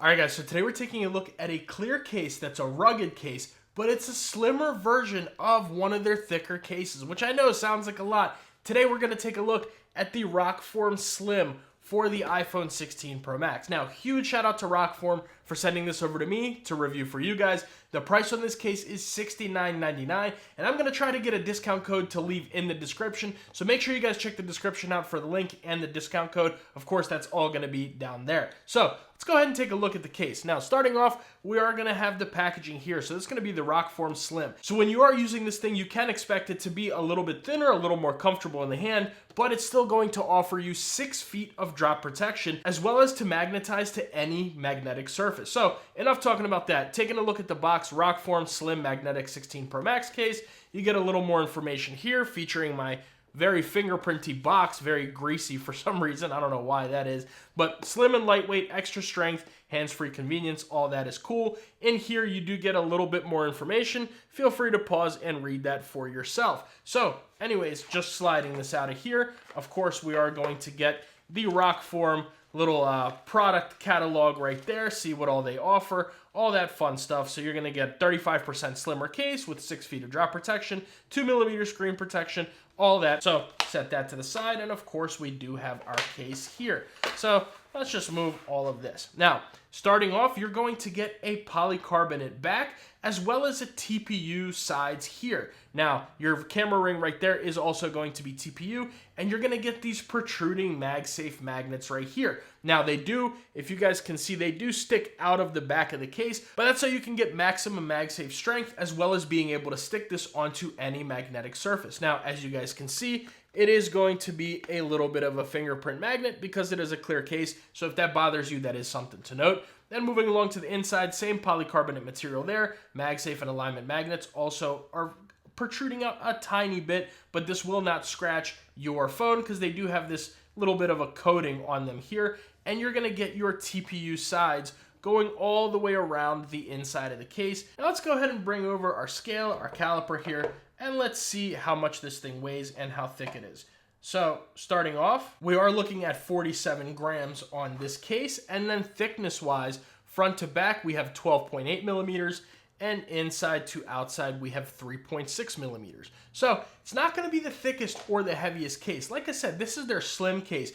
Alright guys, so today we're taking a look at a clear case that's a rugged case, but it's a slimmer version of one of their thicker cases, which I know sounds like a lot. Today we're going to take a look at the Rokform Slim for the iPhone 16 Pro Max. Now, huge shout out to Rokform for sending this over to me to review for you guys. The price on this case is $69.99, and I'm going to try to get a discount code to leave in the description. So make sure you guys check the description out for the link and the discount code. Of course, that's all going to be down there. So let's go ahead and take a look at the case. Now, starting off, we are going to have the packaging here. So this is going to be the Rokform Slim. So when you are using this thing, you can expect it to be a little bit thinner, a little more comfortable in the hand, but it's still going to offer you 6 feet of drop protection, as well as to magnetize to any magnetic surface. So enough talking about that. Taking a look at the box, Rokform Slim Magnetic 16 Pro Max case, you get a little more information here featuring my very fingerprinty box, very greasy for some reason. I don't know why that is, but slim and lightweight, extra strength, hands-free convenience, all that is cool. In here, you do get a little bit more information. Feel free to pause and read that for yourself. So anyways, just sliding this out of here, of course, we are going to get the Rokform little product catalog right there, see what all they offer, all that fun stuff. So you're going to get 35% slimmer case with 6 feet of drop protection, 2mm screen protection, all that. So set that to the side, and of course we do have our case here. So let's just move all of this. Now, starting off, you're going to get a polycarbonate back as well as a TPU sides here. Now, your camera ring right there is also going to be TPU, and you're going to get these protruding MagSafe magnets right here. Now, they do, if you guys can see, they do stick out of the back of the case, but that's so you can get maximum MagSafe strength as well as being able to stick this onto any magnetic surface. Now, as you guys can see, it is going to be a little bit of a fingerprint magnet because it is a clear case, so if that bothers you, that is something to note. Then moving along to the inside, same polycarbonate material there. MagSafe and alignment magnets also are protruding out a tiny bit, but this will not scratch your phone because they do have this little bit of a coating on them here, and you're going to get your TPU sides going all the way around the inside of the case. Now let's go ahead and bring over our scale, our caliper here, and let's see how much this thing weighs and how thick it is. So starting off, we are looking at 47 grams on this case, and then thickness wise, front to back, we have 12.8 millimeters, and inside to outside, we have 3.6 millimeters. So it's not going to be the thickest or the heaviest case. Like I said, this is their slim case.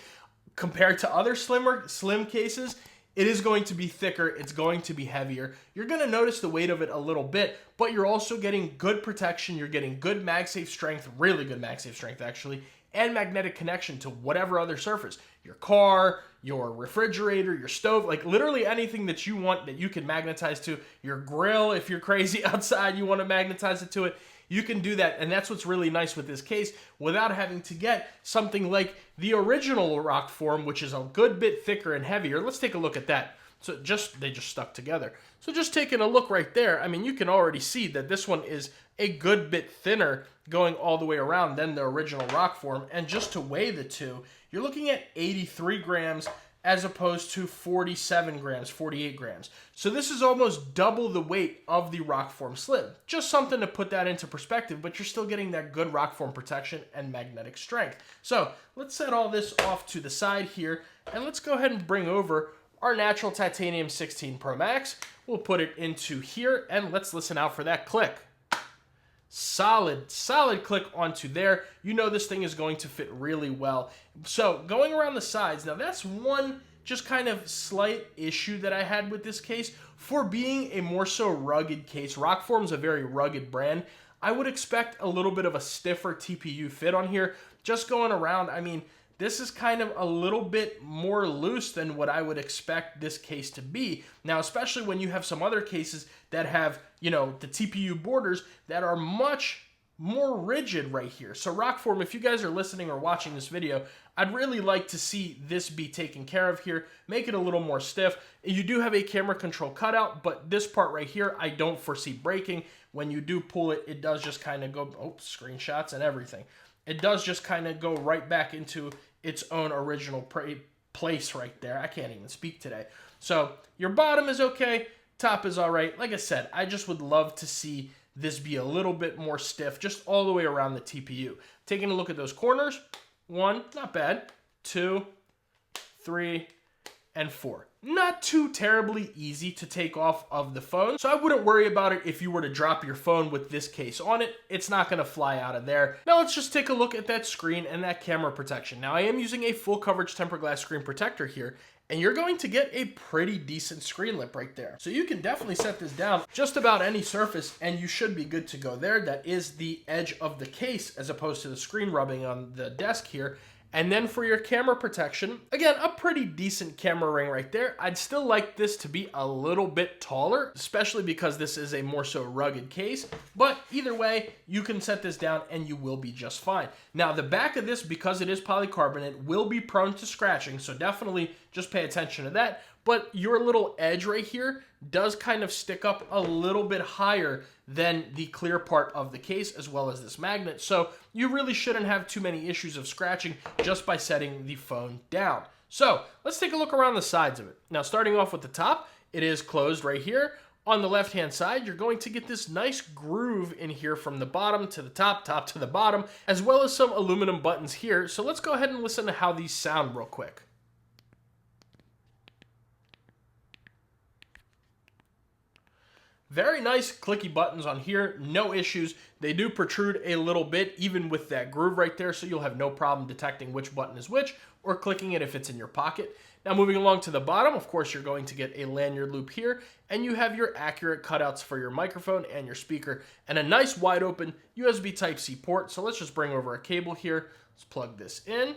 Compared to other slim cases, it is going to be thicker, it's going to be heavier. You're going to notice the weight of it a little bit, but you're also getting good protection, you're getting good MagSafe strength, really good MagSafe strength actually, and magnetic connection to whatever other surface. Your car, your refrigerator, your stove, like literally anything that you want that you can magnetize to. Your grill, if you're crazy outside, you want to magnetize it to it, you can do that. And that's what's really nice with this case without having to get something like the original Rokform, which is a good bit thicker and heavier. Let's take a look at that. So they just stuck together. So just taking a look right there, I mean, you can already see that this one is a good bit thinner going all the way around than the original Rokform. And just to weigh the two, you're looking at 83 grams as opposed to 47 grams, 48 grams. So this is almost double the weight of the Rokform Slim. Just something to put that into perspective, but you're still getting that good Rokform protection and magnetic strength. So let's set all this off to the side here, and let's go ahead and bring over our natural titanium 16 Pro Max. We'll put it into here, and let's listen out for that click. Solid click onto there. You know this thing is going to fit really well. So going around the sides, now that's one just kind of slight issue that I had with this case. For being a more so rugged case, Rokform's a very rugged brand. I would expect a little bit of a stiffer TPU fit on here. Just going around, I mean, this is kind of a little bit more loose than what I would expect this case to be. Now, especially when you have some other cases that have, you know, the TPU borders that are much more rigid right here. So Rokform, if you guys are listening or watching this video, I'd really like to see this be taken care of here. Make it a little more stiff. You do have a camera control cutout, but this part right here, I don't foresee breaking. When you do pull it, it does just kind of go, oh, screenshots and everything. It does just kind of go right back into its own original place right there. I can't even speak today. So your bottom is okay, top is all right. Like I said, I just would love to see this be a little bit more stiff, just all the way around the TPU. Taking a look at those corners, 1, not bad, 2, 3, and 4. not too terribly easy to take off of the phone. So I wouldn't worry about it if you were to drop your phone with this case on it. It's not gonna fly out of there. Now let's just take a look at that screen and that camera protection. Now I am using a full coverage tempered glass screen protector here, and you're going to get a pretty decent screen lip right there. So you can definitely set this down just about any surface and you should be good to go there. That is the edge of the case as opposed to the screen rubbing on the desk here. And then for your camera protection, again, a pretty decent camera ring right there. I'd still like this to be a little bit taller, especially because this is a more so rugged case. But either way, you can set this down and you will be just fine. Now, the back of this, because it is polycarbonate, will be prone to scratching. So definitely just pay attention to that. But your little edge right here does kind of stick up a little bit higher than the clear part of the case, as well as this magnet. So you really shouldn't have too many issues of scratching just by setting the phone down. So let's take a look around the sides of it. Now, starting off with the top, it is closed right here. On the left-hand side, you're going to get this nice groove in here from the bottom to the top, top to the bottom, as well as some aluminum buttons here. So let's go ahead and listen to how these sound real quick. Very nice clicky buttons on here, no issues. They do protrude a little bit, even with that groove right there, so you'll have no problem detecting which button is which, or clicking it if it's in your pocket. Now moving along to the bottom, of course, you're going to get a lanyard loop here, and you have your accurate cutouts for your microphone and your speaker, and a nice wide open USB Type-C port. So let's just bring over a cable here. Let's plug this in.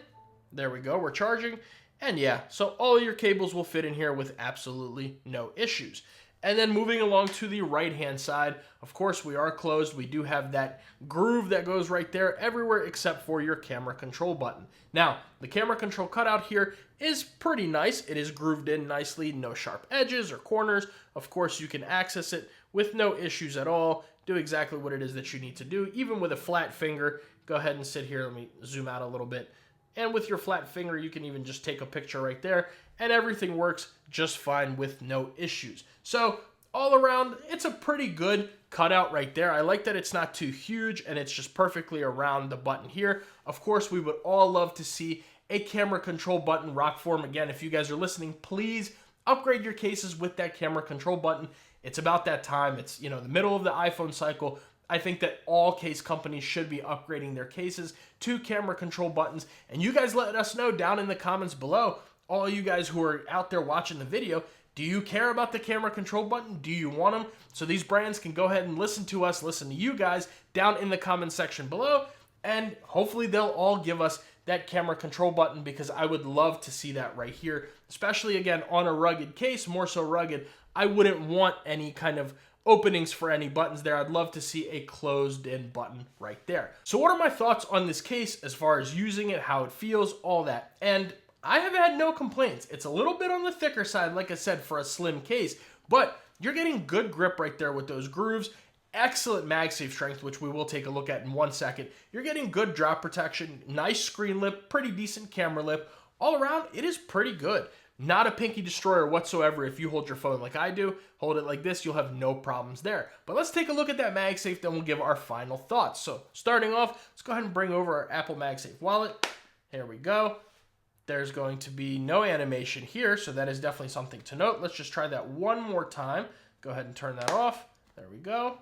There we go, we're charging. And yeah, so all your cables will fit in here with absolutely no issues. And then moving along to the right-hand side, of course, we are closed. We do have that groove that goes right there everywhere except for your camera control button. Now, the camera control cutout here is pretty nice. It is grooved in nicely, no sharp edges or corners. Of course, you can access it with no issues at all. Do exactly what it is that you need to do. Even with a flat finger, go ahead and sit here. Let me zoom out a little bit. And with your flat finger, you can even just take a picture right there, and everything works just fine with no issues. So all around, it's a pretty good cutout right there. I like that it's not too huge and it's just perfectly around the button here. Of course, we would all love to see a camera control button. Rokform, again, if you guys are listening, please upgrade your cases with that camera control button. It's about that time. It's, you know, the middle of the iPhone cycle. I think that all case companies should be upgrading their cases to camera control buttons. And you guys let us know down in the comments below, all you guys who are out there watching the video, do you care about the camera control button? Do you want them? So these brands can go ahead and listen to us, listen to you guys down in the comment section below, and hopefully they'll all give us that camera control button, because I would love to see that right here, especially again on a rugged case, more so rugged. I wouldn't want any kind of openings for any buttons there. I'd love to see a closed in button right there. So what are my thoughts on this case as far as using it, how it feels, all that? And I have had no complaints. It's a little bit on the thicker side, like I said, for a slim case, but you're getting good grip right there with those grooves. Excellent MagSafe strength, which we will take a look at in 1 second. You're getting good drop protection, nice screen lip, pretty decent camera lip. All around, it is pretty good. Not a pinky destroyer whatsoever. If you hold your phone like I do, hold it like this, you'll have no problems there. But let's take a look at that MagSafe, then we'll give our final thoughts. So starting off, let's go ahead and bring over our Apple MagSafe wallet. Here we go. There's going to be no animation here, so that is definitely something to note. Let's just try that one more time. Go ahead and turn that off. There we go.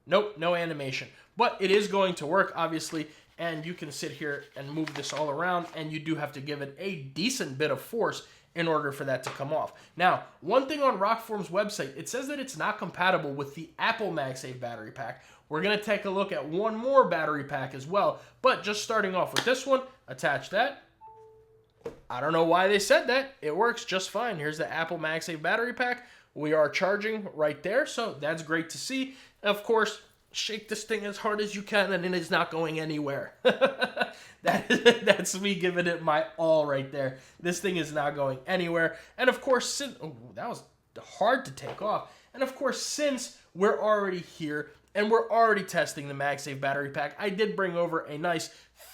Nope, no animation. But it is going to work, obviously, and you can sit here and move this all around, and you do have to give it a decent bit of force in order for that to come off. Now, one thing on Rokform's website, it says that it's not compatible with the Apple MagSafe battery pack. We're going to take a look at one more battery pack as well, but just starting off with this one, attach that. I don't know why they said that. It works just fine. Here's the Apple MagSafe battery pack. We are charging right there, so that's great to see. Of course, shake this thing as hard as you can, and it is not going anywhere. That's me giving it my all right there. This thing is not going anywhere. And of course, that was hard to take off. And of course, since we're already here and we're already testing the MagSafe battery pack, I did bring over a nice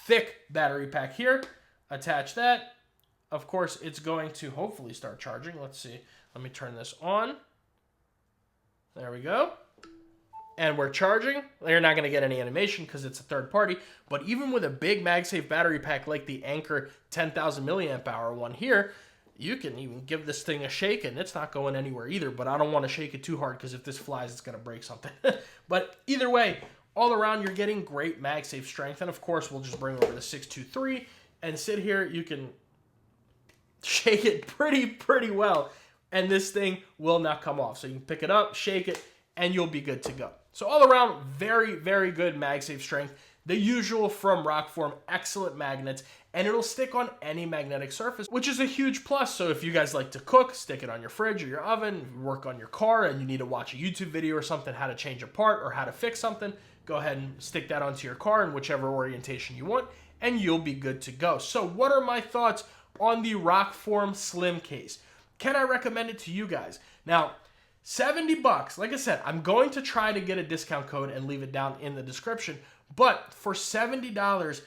thick battery pack here. Attach that. Of course, it's going to hopefully start charging. Let's see. Let me turn this on. There we go. And we're charging. You're not going to get any animation because it's a third party. But even with a big MagSafe battery pack like the Anker 10,000 milliamp hour one here, You can even give this thing a shake and it's not going anywhere either, but I don't want to shake it too hard because if this flies, it's going to break something. But either way, all around, you're getting great MagSafe strength. And of course, we'll just bring over the 623 and sit here. You can shake it pretty well, and this thing will not come off. So you can pick it up, shake it, and you'll be good to go. So all around, very good MagSafe strength. The usual from Rokform, excellent magnets, and it'll stick on any magnetic surface, which is a huge plus. So if you guys like to cook, stick it on your fridge or your oven, work on your car, and you need to watch a YouTube video or something, how to change a part or how to fix something, go ahead and stick that onto your car in whichever orientation you want, and you'll be good to go. So what are my thoughts on the Rokform Slim case? Can I recommend it to you guys? Now, $70, like I said, I'm going to try to get a discount code and leave it down in the description, but for $70,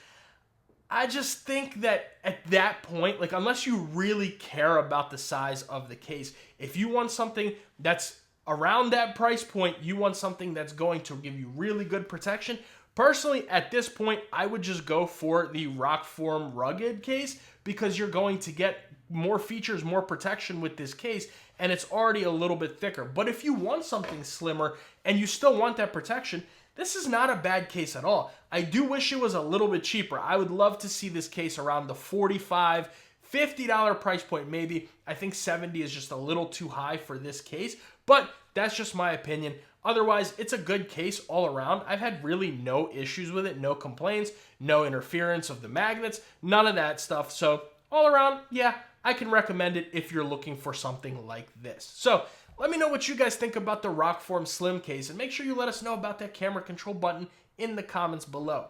I just think that at that point, like unless you really care about the size of the case, if you want something that's around that price point, you want something that's going to give you really good protection. Personally, at this point, I would just go for the Rokform rugged case because you're going to get more features, more protection with this case, and it's already a little bit thicker. But if you want something slimmer and you still want that protection, this is not a bad case at all. I do wish it was a little bit cheaper. I would love to see this case around the $45, $50 price point maybe. I think 70 is just a little too high for this case, but that's just my opinion. Otherwise, it's a good case all around. I've had really no issues with it, no complaints, no interference of the magnets, none of that stuff. So all around, yeah, I can recommend it if you're looking for something like this. So let me know what you guys think about the Rokform Slim case, and make sure you let us know about that camera control button in the comments below.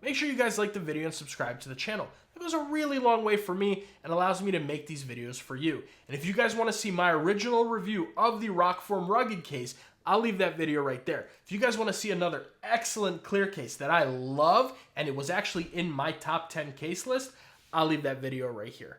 Make sure you guys like the video and subscribe to the channel. It goes a really long way for me and allows me to make these videos for you. And if you guys want to see my original review of the Rokform rugged case, I'll leave that video right there. If you guys want to see another excellent clear case that I love, and it was actually in my top 10 case list, I'll leave that video right here.